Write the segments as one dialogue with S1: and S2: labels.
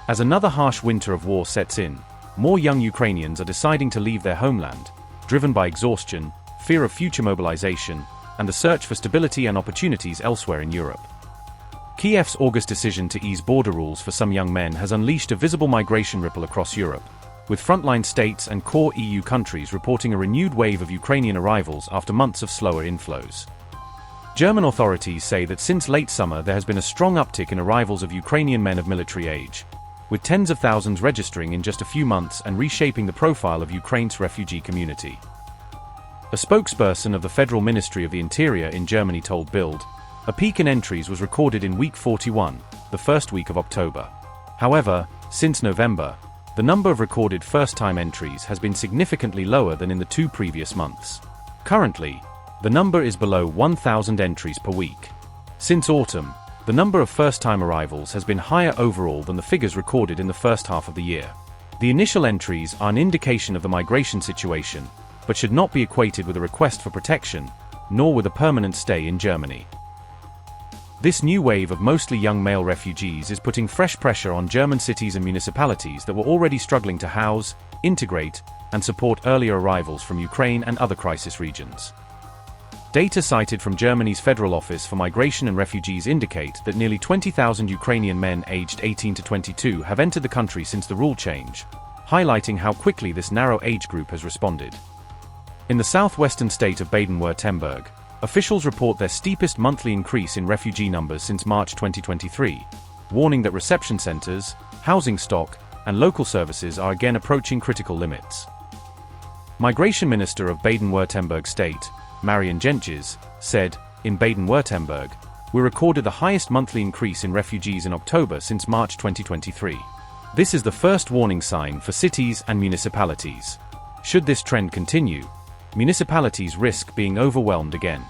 S1: As another harsh winter of war sets in, more young Ukrainians are deciding to leave their homeland, driven by exhaustion, fear of future mobilization, and the search for stability and opportunities elsewhere in Europe. Kyiv's August decision to ease border rules for some young men has unleashed a visible migration ripple across Europe, with frontline states and core EU countries reporting a renewed wave of Ukrainian arrivals after months of slower inflows. German authorities say that since late summer there has been a strong uptick in arrivals of Ukrainian men of military age, with tens of thousands registering in just a few months and reshaping the profile of Ukraine's refugee community. A spokesperson of the Federal Ministry of the Interior in Germany told Bild, a peak in entries was recorded in week 41, the first week of October. However, since November, the number of recorded first-time entries has been significantly lower than in the 2 previous months. Currently, the number is below 1,000 entries per week. Since autumn, the number of first-time arrivals has been higher overall than the figures recorded in the first half of the year. The initial entries are an indication of the migration situation, but should not be equated with a request for protection, nor with a permanent stay in Germany. This new wave of mostly young male refugees is putting fresh pressure on German cities and municipalities that were already struggling to house, integrate, and support earlier arrivals from Ukraine and other crisis regions. Data cited from Germany's Federal Office for Migration and Refugees indicate that nearly 20,000 Ukrainian men aged 18 to 22 have entered the country since the rule change, highlighting how quickly this narrow age group has responded. In the southwestern state of Baden-Württemberg, officials report their steepest monthly increase in refugee numbers since March 2023, warning that reception centers, housing stock, and local services are again approaching critical limits. Migration Minister of Baden-Württemberg State, Marion Gentges, said, "In Baden-Württemberg, we recorded the highest monthly increase in refugees in October since March 2023. This is the first warning sign for cities and municipalities. Should this trend continue, municipalities risk being overwhelmed again."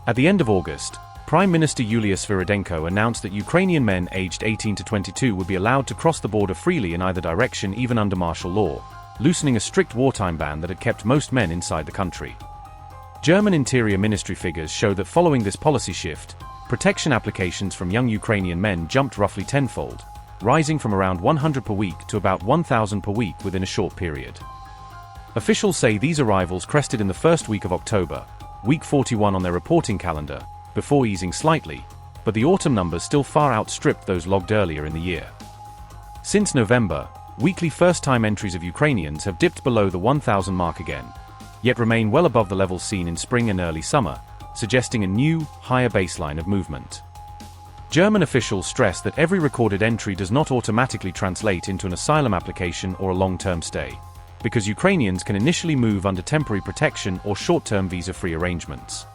S1: At the end of August, Prime Minister Yulia Sviridenko announced that Ukrainian men aged 18 to 22 would be allowed to cross the border freely in either direction even under martial law, loosening a strict wartime ban that had kept most men inside the country. German Interior Ministry figures show that following this policy shift, protection applications from young Ukrainian men jumped roughly tenfold, rising from around 100 per week to about 1,000 per week within a short period. Officials say these arrivals crested in the first week of October, week 41 on their reporting calendar, before easing slightly, but the autumn numbers still far outstripped those logged earlier in the year. Since November, weekly first-time entries of Ukrainians have dipped below the 1,000 mark again, yet remain well above the levels seen in spring and early summer, suggesting a new, higher baseline of movement. German officials stress that every recorded entry does not automatically translate into an asylum application or a long-term stay, because Ukrainians can initially move under temporary protection or short-term visa-free arrangements.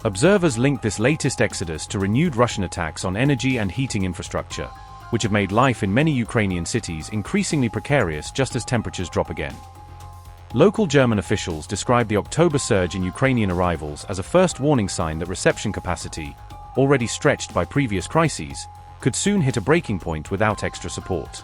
S1: Observers link this latest exodus to renewed Russian attacks on energy and heating infrastructure, which have made life in many Ukrainian cities increasingly precarious just as temperatures drop again. Local German officials describe the October surge in Ukrainian arrivals as a first warning sign that reception capacity, already stretched by previous crises, could soon hit a breaking point without extra support.